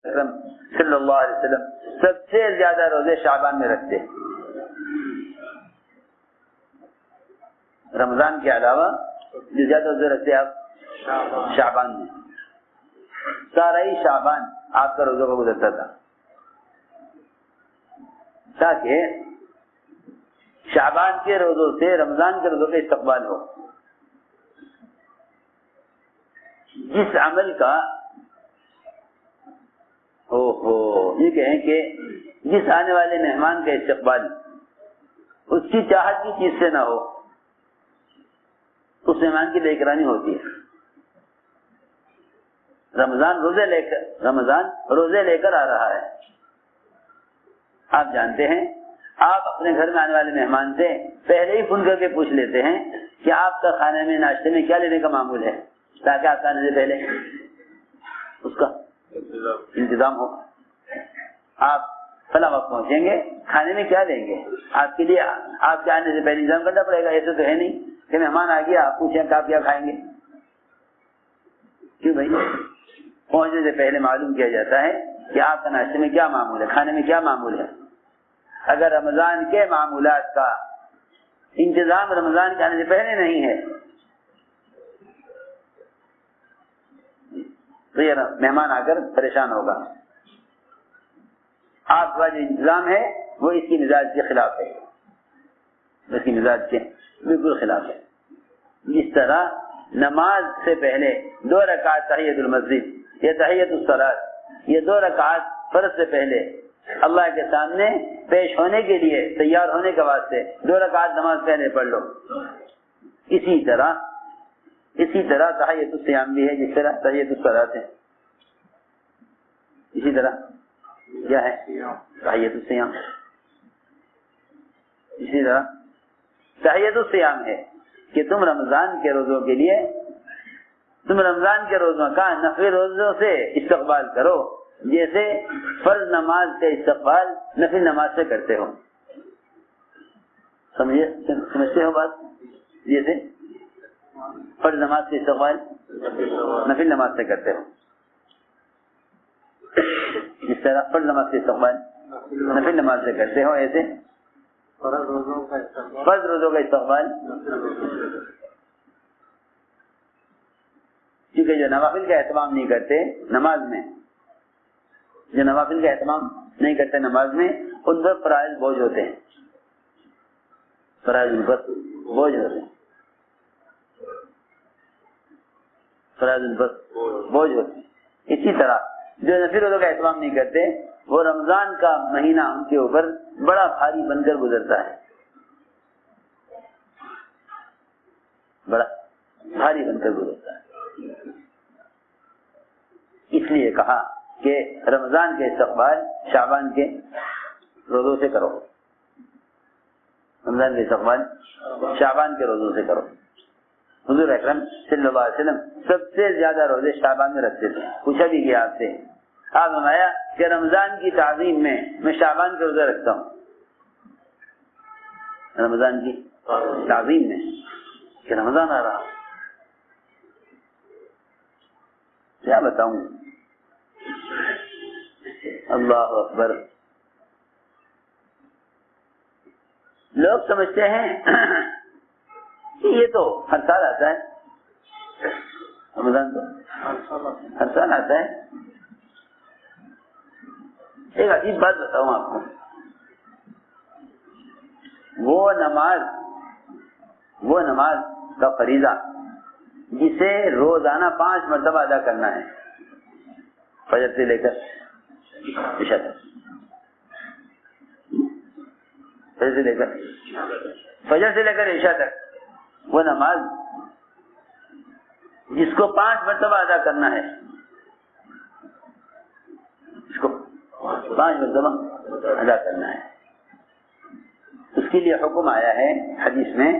اکرم صلی اللہ علیہ وسلم سب سے زیادہ روزے شعبان میں رکھتے ہیں. رمضان کے علاوہ جو زیادہ روزے رکھتے ہیں آپ شعبان میں. سارا ہی شعبان آپ کا روزوں کا گزرتا تھا تاکہ شعبان کے روزوں سے رمضان کے روزوں کا استقبال ہو. جس عمل کا یہ کہیں کہ جس آنے والے مہمان کا استقبال اس کی چاہت کی چیز سے نہ ہو اس مہمان کی بے اکرامی ہوتی ہے. رمضان روزے لے کر آ رہا ہے. آپ جانتے ہیں آپ اپنے گھر میں آنے والے مہمان سے پہلے ہی فون کر کے پوچھ لیتے ہیں کہ آپ کا کھانے میں ناشتے میں کیا لینے کا معمول ہے تاکہ آپ آنے سے پہلے اس کا انتظام ہو. آپ فلاں وقت پہنچیں گے, کھانے میں کیا لیں گے, آپ کے لیے آپ کے آنے سے پہلے انتظام کرنا پڑے گا. ایسے تو ہے نہیں کہ مہمان آ گیا آپ پوچھیں کہ آپ کیا کھائیں گے. کیوں بھائی پہنچنے سے پہلے معلوم کیا جاتا ہے کہ آپ کا ناشتے میں کیا معمول ہے, کھانے میں کیا معمول ہے. اگر رمضان کے معمولات کا انتظام رمضان کے آنے سے پہلے نہیں ہے تو یہ مہمان آ کر پریشان ہوگا. آپ کا جو انتظام ہے وہ اس کی مزاج کے خلاف ہے, اس کی مزاج کے بالکل خلاف ہے. جس طرح نماز سے پہلے 2 رکعت تحیۃ المسجد یا تحیۃ الصلاۃ, یہ 2 رکعت فرض سے پہلے اللہ کے سامنے پیش ہونے کے لیے تیار ہونے کے واسطے 2 رکعت نماز پہلے پڑھ لو. اسی طرح تحیۃ الصیام بھی ہے, جس طرح تحیۃ الصلاۃ ہے. اسی طرح کیا ہے تحیۃ الصیام, اسی طرح تحیۃ الصیام ہے کہ تم رمضان کے روزوں کے لیے رمضان کے روزوں کا نفل روزوں سے استقبال کرو جیسے فرض نماز کا استقبال نفل نماز سے کرتے ہو. سمجھتے ہو بات؟ جیسے فرض نماز کا استقبال نفل نماز سے کرتے ہو, جس طرح فرض نماز کا استقبال نفل نماز سے کرتے ہو ایسے فرض روزوں کا استقبال. کیونکہ جو نوافل کا اہتمام نہیں کرتے نماز میں, جو نوافل کا اہتمام نہیں کرتے نماز میں, ان پر فرائض بوجھ ہوتے ہیں, فرائض ان پر بوجھ ہوتے ہیں, فرائض ان پر بوجھ ہوتے ہیں. اسی طرح جو نفل روزوں کا اہتمام نہیں کرتے وہ رمضان کا مہینہ ان کے اوپر بڑا بھاری بن کر گزرتا ہے, بڑا بھاری بن کر گزرتا ہے. اس لیے کہا کہ رمضان کے استقبال شعبان کے روزوں سے کرو, رمضان کے استقبال شعبان کے روزوں سے کرو. حضور اکرم صلی اللہ علیہ وسلم سب سے زیادہ روزے شعبان میں رکھتے تھے. پوچھا بھی گیا آپ سے, آپ فرمایا کہ رمضان کی تعظیم میں شعبان کے روزے رکھتا ہوں. رمضان کی تعظیم میں کہ رمضان آ رہا, کیا بتاؤں, اللہ اکبر. لوگ سمجھتے ہیں کہ یہ تو ہر سال آتا ہے, رمضان تو ہر سال آتا ہے. ایک عجیب بات بتاؤں آپ کو, وہ نماز کا فریضہ جسے روزانہ 5 مرتبہ ادا کرنا ہے, فجر سے لے کر عشاء تک, فجر سے لے کر عشاء تک, وہ نماز جس کو 5 مرتبہ ادا کرنا ہے, اس کو 5 مرتبہ ادا کرنا ہے. اس کے لیے حکم آیا ہے حدیث میں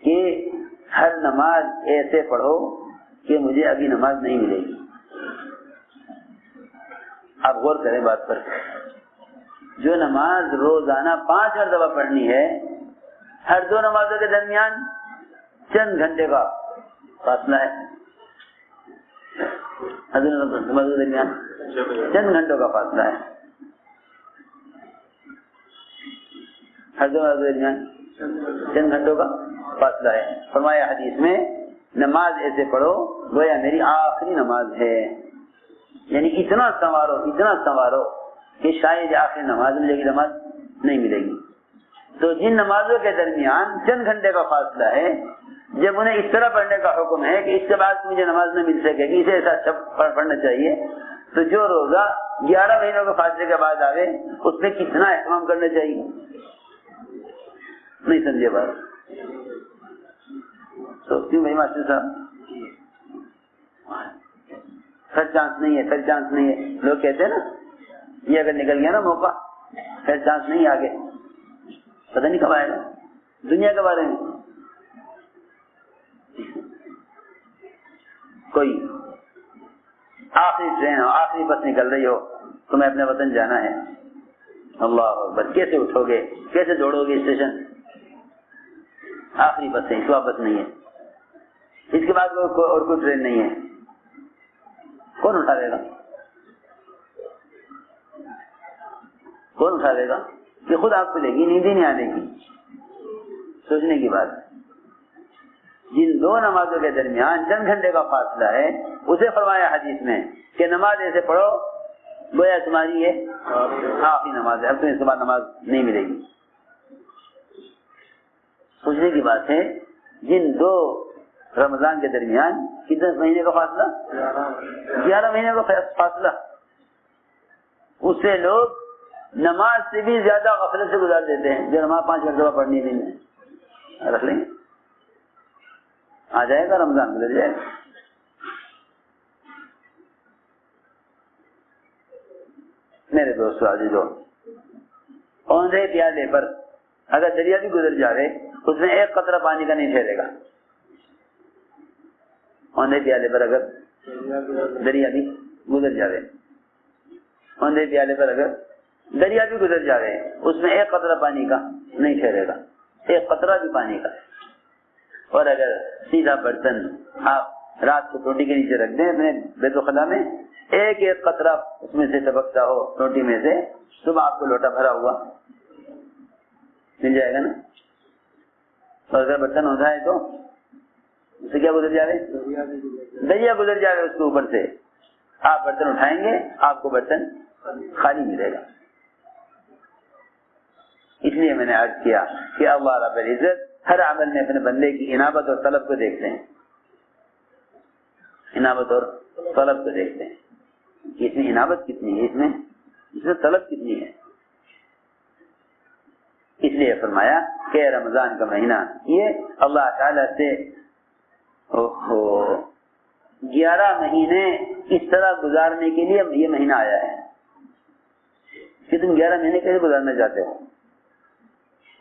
کہ ہر نماز ایسے پڑھو کہ مجھے ابھی نماز نہیں ملے گی. آپ غور کریں بات پر, جو نماز روزانہ 5 مرتبہ پڑھنی ہے, ہر 2 نمازوں کے درمیان چند گھنٹے کا فاصلہ ہے, ہر 2 نمازوں کے درمیان چند گھنٹوں کا فاصلہ ہے ہر دو نماز کے درمیان چند گھنٹوں کا فاصلہ ہے. فرمایا حدیث میں نماز ایسے پڑھو گویا میری آخری نماز ہے. یعنی اتنا سنوارو کہ شاید آخری نماز ملے گی، نماز نہیں ملے گی. تو جن نمازوں کے درمیان چند گھنٹے کا فاصلہ ہے، جب انہیں اس طرح پڑھنے کا حکم ہے کہ اس کے بعد مجھے نماز نہیں مل سکے گی، اسے ایسا پڑھنا چاہیے، تو جو روزہ 11 مہینوں کے فاصلے کے بعد آوے اس میں کتنا اہتمام کرنا چاہیے. نہیں سمجھے بات؟ تو کیوں بھائی ماسٹر صاحب پھر چانس نہیں ہے لوگ کہتے ہیں نا، یہ اگر نکل گیا نا موقع پھر چانس نہیں آگے، پتہ نہیں کب آئے گا. دنیا کے بارے میں کوئی آخری ٹرین ہو، آخری بس نکل رہی ہو، تمہیں اپنے وطن جانا ہے، اللہ اکبر، کیسے اٹھو گے، کیسے دوڑو گے اسٹیشن؟ آخری بس ہے، اس بس نہیں ہے، اس کے بعد اور کوئی ٹرین نہیں ہے. کون اٹھا دے گا؟ یہ خود آپ کو لے گی، نیند ہی نہیں آنے کی. سوچنے کی بات ہے. جن دو نمازوں کے درمیان چند گھنٹے کا فاصلہ ہے، اسے فرمایا حدیث میں کہ نماز ایسے پڑھو گویا تمہاری یہ آخری نماز ہے، اب تمہیں اس کے بعد نماز نہیں ملے گی. سوچنے کی بات ہے. جن دو رمضان کے درمیان کتنے مہینے کا فاصلہ؟ 11 مہینے کا فاصلہ. اس سے لوگ نماز سے بھی زیادہ غفلت سے گزار دیتے ہیں. جو نماز 5 مرتبہ پڑھنی دن میں رکھ لیں گے، آ جائے گا رمضان گزر جائے گا. میرے دوستو عزیزو، اوندھے پیالے پر اگر دریا بھی گزر جائے اس میں ایک قطرہ پانی کا نہیں ٹھہرے گا. اوندھے پیالے پر اگر دریا بھی گزر جائے، اوندھے پیالے پر اگر دریا بھی گزر جائے اس میں ایک قطرہ پانی کا نہیں ٹھہرے گا، ایک قطرہ بھی پانی کا. اور اگر سیدھا برتن آپ رات کو روٹی کے نیچے رکھ دیں اپنے بیت الخلا میں، ایک ایک قطرہ اس میں سے ٹپکتا ہو روٹی میں سے، صبح آپ کو لوٹا بھرا ہوا مل جائے گا نا. اور اگر برتن ہوتا ہے تو اس سے کیا گزر جائے؟ دریا گزر جائے اس کے اوپر سے. آپ برتن اٹھائیں گے آپ کو برتن خالی ملے گا. اس لیے میں نے عرض کیا کہ اللہ رب العزت ہر عمل میں اپنے بندے کی انابت اور طلب کو دیکھتے ہیں. انابت اور طلب کو دیکھتے ہیں. اس میں انابت کتنی ہے، اس میں طلب کتنی ہے. اس لیے فرمایا کہ رمضان کا مہینہ یہ اللہ تعالی سے 11 مہینے اس طرح گزارنے کے لیے یہ مہینہ آیا ہے کہ تم 11 مہینے کیسے گزارنا چاہتے ہو.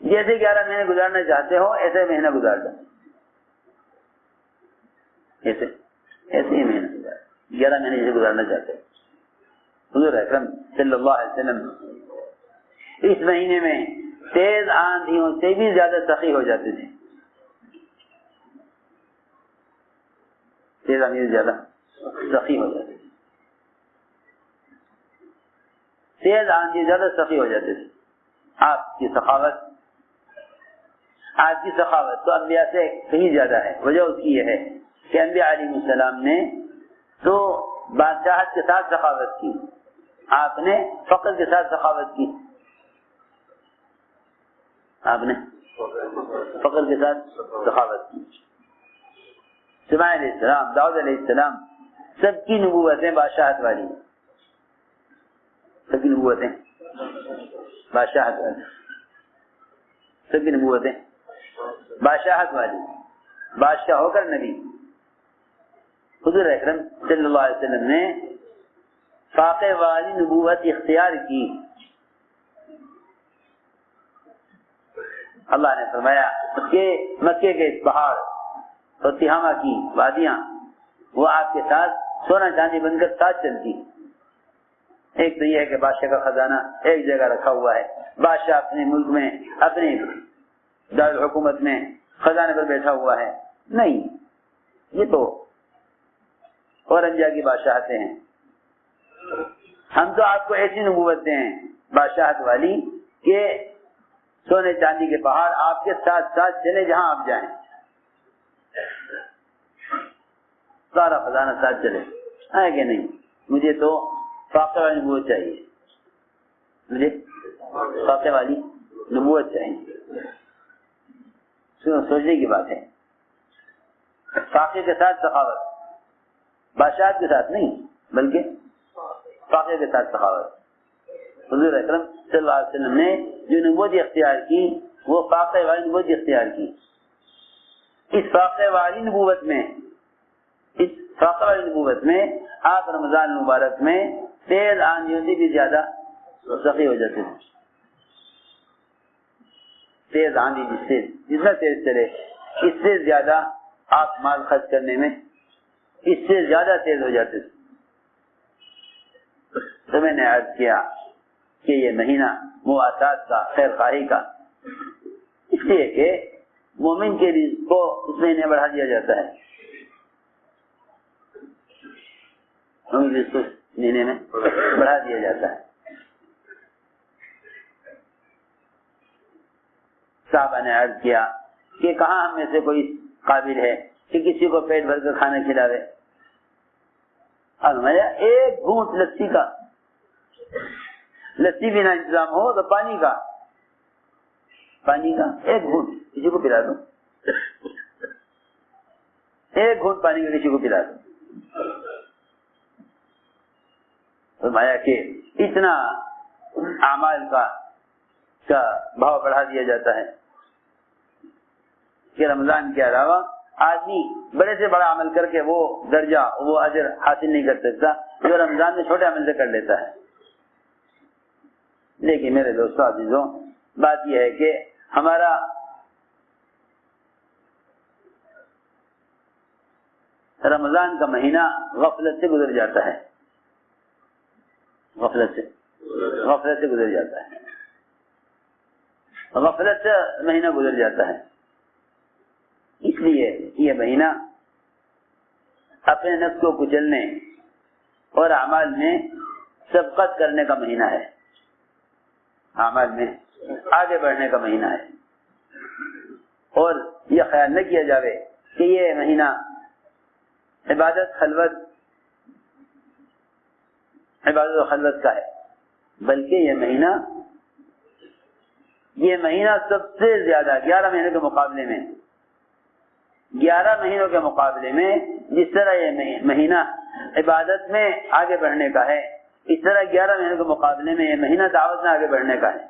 جیسے 11 مہینے گزارنا چاہتے ہو ایسے مہینہ گزار دو، ایسے ہی مہینہ گزار 11 مہینے جیسے گزارنا چاہتے ہو. حضور اکرم صلی اللہ علیہ وسلم اس مہینے میں تیز آندھیوں سے بھی زیادہ سخی ہو جاتے تھے. تیز آندھی سے زیادہ سخی ہو جاتے تھے. تیز آندھی زیادہ سخی ہو جاتے تھے. آپ کی سخاوت تو انبیاء سے کہیں زیادہ ہے. وجہ اس کی یہ ہے کہ انبیاء علیہ السلام نے تو بادشاہت کے ساتھ سخاوت کی، آپ نے فقر کے ساتھ سخاوت کی. آپ نے فقر کے ساتھ سخاوت کی. سلیمان علیہ السلام، داؤد علیہ السلام، سب کی نبوتیں بادشاہت والی، سب کی نبوتیں بادشاہت والی، سب کی نبوتیں بادشاہت والی، بادشاہ ہو کر نبی. حضور اکرم صلی اللہ علیہ وسلم نے فاقے والی نبوت اختیار کی. اللہ نے فرمایا کہ مکے کے اس پہاڑ اور تہامہ کی وادیاں وہ آپ کے ساتھ سونا چاندی بن کر ساتھ چلتی. ایک تو یہ ہے کہ بادشاہ کا خزانہ ایک جگہ رکھا ہوا ہے، بادشاہ اپنے ملک میں اپنی دارالحکومت میں خزانے پر بیٹھا ہوا ہے. نہیں، یہ تو اورنجا کی بادشاہتیں ہیں. ہم تو آپ کو ایسی نبوت دیں بادشاہت والی کہ سونے چاندی کے پہاڑ آپ کے ساتھ ساتھ چلے جہاں آپ جائیں، سارا خزانہ ساتھ چلے، ہے کہ نہیں؟ مجھے تو فاقے والی نبوت چاہیے، مجھے فاقے والی نبوت چاہیے۔ سوچنے کی بات ہے، فاقے کے ساتھ سخاوت، بادشاہت کے ساتھ نہیں بلکہ فاقے کے ساتھ سخاوت۔ حضور اکرم صلی اللہ علیہ وسلم نے جو نبوت اختیار کی وہ فاقے والی نبوت اختیار کی۔ اس فاقے والی نبوت میں آپ رمضان مبارک میں تیز آندھیوں سے بھی زیادہ سخی ہو جاتے ہیں۔ تیز آندھی جتنا تیز چلے اس سے زیادہ آپ مال خرچ کرنے میں اس سے زیادہ تیز ہو جاتے تھے۔ تو میں نے عرض کیا کہ یہ مہینہ مواسات کا، خیر خواہی کا، اس لیے کہ مومن کے رزق کو اس مہینے بڑھا دیا جاتا ہے، مومن رزق کو اس مہینے میں بڑھا دیا جاتا ہے۔ صحابہ نے عرض کیا کہ کہاں ہم میں سے کوئی قابل ہے کہ کسی کو پیٹ بھر کر کھانا کھلاوے؟ اور ایک گھونٹ لسی کا، لسی بھی نہ انتظام ہو تو پانی کا ایک گھونٹ کسی کو پلا دو، ایک گھونٹ پانی کا کسی کو پلا دو۔ فرمایا کہ اتنا اعمال کا بھاؤ بڑھا دیا جاتا ہے کہ رمضان کے علاوہ آدمی بڑے سے بڑا عمل کر کے وہ درجہ، وہ اجر حاصل نہیں کر سکتا جو رمضان میں چھوٹے عمل سے کر لیتا ہے۔ لیکن میرے دوستوں عزیزوں، بات یہ ہے کہ ہمارا رمضان کا مہینہ غفلت سے گزر جاتا ہے، غفلت سے گزر جاتا ہے، غفلت سے مہینہ گزر جاتا ہے۔ اس لیے یہ مہینہ اپنے نفس کو کچلنے اور اعمال میں سبقت کرنے کا مہینہ ہے، اعمال میں آگے بڑھنے کا مہینہ ہے۔ اور یہ خیال نہ کیا جاوے کہ یہ مہینہ عبادت و خلوت کا ہے، بلکہ یہ مہینہ سب سے زیادہ 11 مہینوں کے مقابلے میں 11 مہینوں کے مقابلے میں جس طرح یہ مہینہ عبادت میں آگے بڑھنے کا ہے، اس طرح 11 مہینوں کے مقابلے میں یہ مہینہ دعوت میں آگے بڑھنے کا ہے۔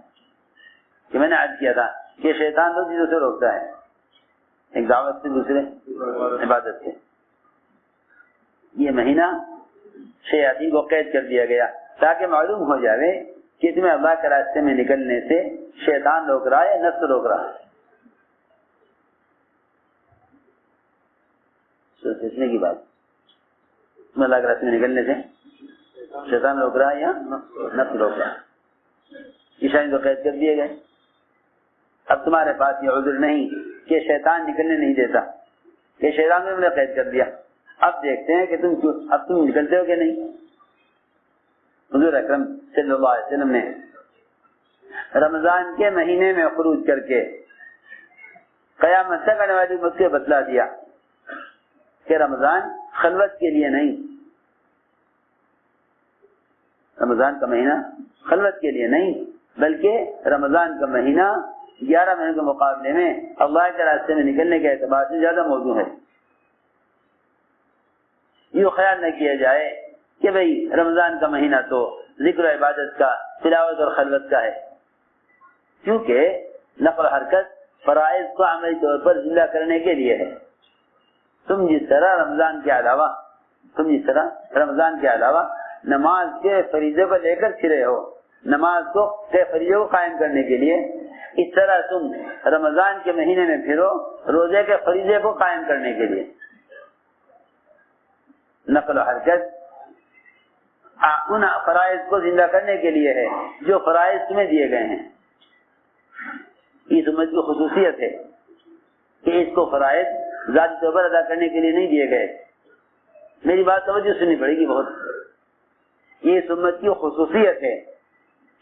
کہ میں نے عرض کیا تھا کہ شیطان دو چیزوں سے روکتا ہے، ایک دعوت سے، دوسرے عبادت سے۔ یہ مہینہ شیاطین کو قید کر دیا گیا تاکہ معلوم ہو جائے کہ تمہیں اللہ کے راستے میں نکلنے سے شیطان روک رہا ہے، نفس روک رہا ہے۔ سوچنے کی بات، تمہیں اللہ کے راستے میں نکلنے سے شیطان روک رہا ہے یا نفس روک رہا ہے؟ عیسائی تو قید کر دیے گئے۔ اب تمہارے پاس یہ عذر نہیں کہ شیطان نکلنے نہیں دیتا، کہ شیطان نے مجھے قید کر دیا۔ اب دیکھتے ہیں کہ تم نکلتے ہو کہ نہیں۔ حضور اکرم صلی اللہ علیہ وسلم نے رمضان کے مہینے میں خروج کر کے قیامت تک آنے والی امت کو بتلا دیا کہ رمضان خلوت کے لیے نہیں، رمضان کا مہینہ خلوت کے لیے نہیں، بلکہ رمضان کا مہینہ 11 مہینوں کے مقابلے میں اللہ کے راستے میں نکلنے کے اعتبار سے زیادہ موزوں ہے۔ یوں خیال نہ کیا جائے کہ بھئی رمضان کا مہینہ تو ذکر و عبادت کا، تلاوت اور خلوت کا ہے، کیونکہ نقل و حرکت فرائض کو عملی طور پر زندہ کرنے کے لیے ہے۔ تم جس طرح رمضان کے علاوہ نماز کے فریضے کو لے کر پھرے ہو، نماز کے فریضے کو قائم کرنے کے لیے، اس طرح تم رمضان کے مہینے میں پھرو روزے کے فریضے کو قائم کرنے کے لیے۔ نقل و حرکت ان فرائض کو زندہ کرنے کے لیے ہے جو فرائض تمہیں دیے گئے ہیں۔ اس امت کی خصوصیت ہے کہ اس کو فرائض ذاتی طور پر ادا کرنے کے لیے نہیں دیے گئے۔ میری بات توجہ سننی پڑے گی بہت۔ یہ اس امت کی خصوصیت ہے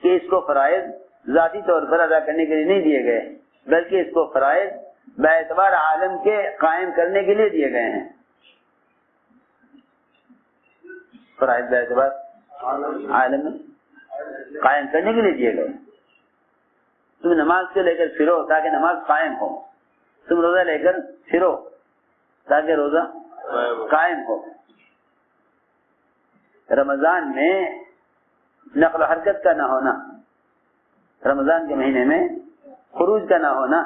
کہ اس کو فرائض ذاتی طور پر ادا کرنے کے لیے نہیں دیے گئے، بلکہ اس کو فرائض باعتبار عالم کے قائم کرنے کے لیے دیے گئے ہیں۔ فرائض باعتبار عالم میں قائم کرنے کے لیے دیے گئے۔ تم نماز کو لے کر پھرو تاکہ نماز قائم ہو، تم روزہ لے کر پھرو تاکہ روزہ قائم ہو۔ رمضان میں نقل و حرکت کا نہ ہونا، رمضان کے مہینے میں خروج کا نہ ہونا،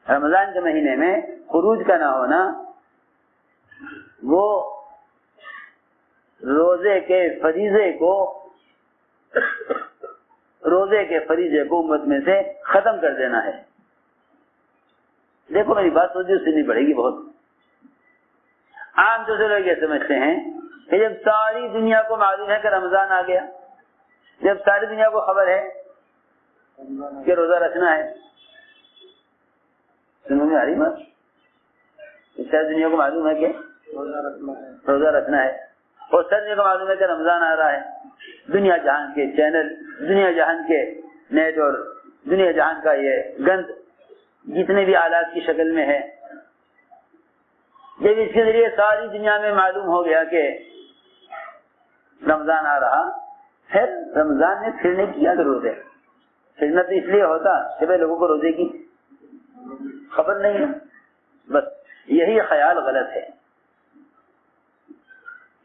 رمضان کے مہینے میں خروج کا نہ ہونا، وہ روزے کے فریضے کو امت میں سے ختم کر دینا ہے۔ دیکھو میری بات سوچی سننی پڑے گی بہت۔ عام طور سے لوگ یہ سمجھتے ہیں کہ جب ساری دنیا کو معلوم ہے کہ رمضان آ گیا، جب ساری دنیا کو خبر ہے کہ روزہ رکھنا ہے، سننے میں آ رہی بات؟ ساری دنیا کو معلوم ہے کہ روزہ رکھنا ہے، اور ساری دنیا کو معلوم ہے کہ رمضان آ رہا ہے۔ دنیا جہان کے چینل، دنیا جہان کے نیٹ اور دنیا جہان کا یہ گند جتنے بھی آلات کی شکل میں ہے، جب اس کے ذریعے ساری دنیا میں معلوم ہو گیا کہ رمضان آ رہا، پھر رمضان میں پھرنے کی کیا ضرورت ہے؟ پھرنا تو اس لیے ہوتا کہ بھائی لوگوں کو روزے کی خبر نہیں ہے۔ بس یہی خیال غلط ہے،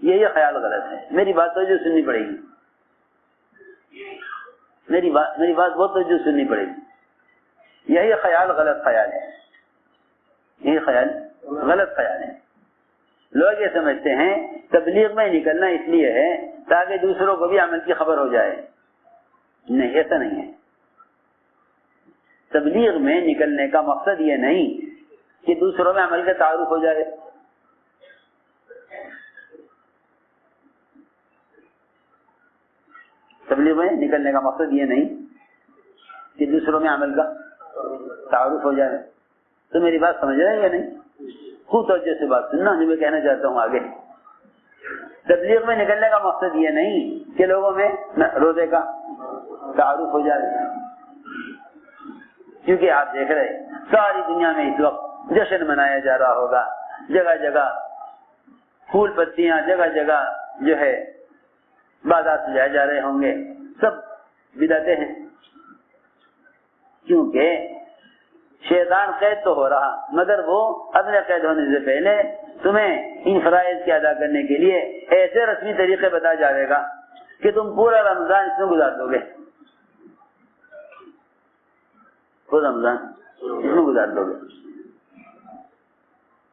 یہی خیال غلط ہے۔ میری بات توجہ سننی پڑے گی، میری بات بہت توجہ سننی پڑے گی۔ یہی خیال غلط خیال ہے، یہی خیال غلط خیال ہے۔ لوگ یہ سمجھتے ہیں تبلیغ میں نکلنا اس لیے ہے تاکہ دوسروں کو بھی عمل کی خبر ہو جائے۔ نہیں، ایسا نہیں ہے۔ تبلیغ میں نکلنے کا مقصد یہ نہیں کہ دوسروں میں عمل کا تعارف ہو جائے۔ تبلیغ میں نکلنے کا مقصد یہ نہیں کہ دوسروں میں عمل کا تعارف ہو جائے۔ تو میری بات سمجھ رہے ہیں یا نہیں؟ خوب توجہ سے بات سننا جو میں کہنا چاہتا ہوں آگے۔ تبلیغ میں نکلنے کا مقصد یہ نہیں کہ لوگوں میں روزے کا تعارف ہو جائے، کیونکہ آپ دیکھ رہے ساری دنیا میں اس وقت جشن منایا جا رہا ہوگا، جگہ جگہ پھول پتیاں، جگہ جگہ جو ہے بازار سجائے جا رہے ہوں گے، سب بدعتیں ہیں، کیونکہ شیطان قید تو ہو رہا مگر وہ اپنے قید ہونے سے پہلے تمہیں ان فرائض کے ادا کرنے کے لیے ایسے رسمی طریقے بتا جائے گا کہ تم پورا رمضان اس میں گزار دو گے، پورا رمضان اس میں گزار دو گے۔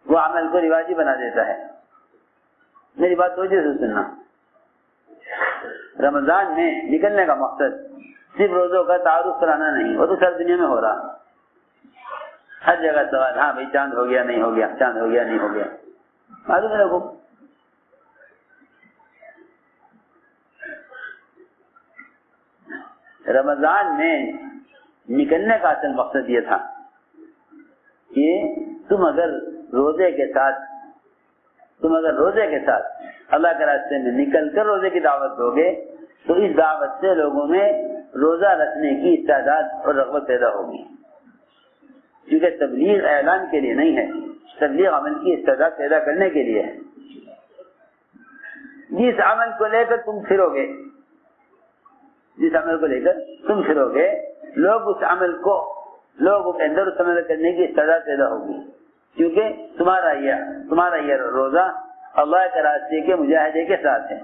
وہ عمل کو رواجی بنا دیتا ہے۔ میری بات توجہ سے سننا، رمضان میں نکلنے کا مقصد صرف روزوں کا تعارف کرانا نہیں، وہ تو ساری دنیا میں ہو رہا، ہر جگہ سوال، ہاں بھائی چاند ہو گیا نہیں ہو گیا، چاند ہو گیا نہیں ہو گیا، معلوم ہے لوگوں کو۔ رمضان میں نکلنے کا اصل مقصد یہ تھا کہ تم اگر روزے کے ساتھ اللہ کے راستے میں نکل کر روزے کی دعوت دو گے تو اس دعوت سے لوگوں میں روزہ رکھنے کی استعداد اور رغبت پیدا ہوگی، کیونکہ تبلیغ اعلان کے لیے نہیں ہے، تبلیغ عمل کی استعداد پیدا کرنے کے لیے ہے۔ جس عمل کو لے کر تم پھرو گے، لوگ اس عمل کو، لوگوں کے اندر اس عمل کرنے کی استعداد پیدا ہوگی، کیونکہ تمہارا یہ روزہ اللہ کے راستے کے مجاہدے کے ساتھ ہے۔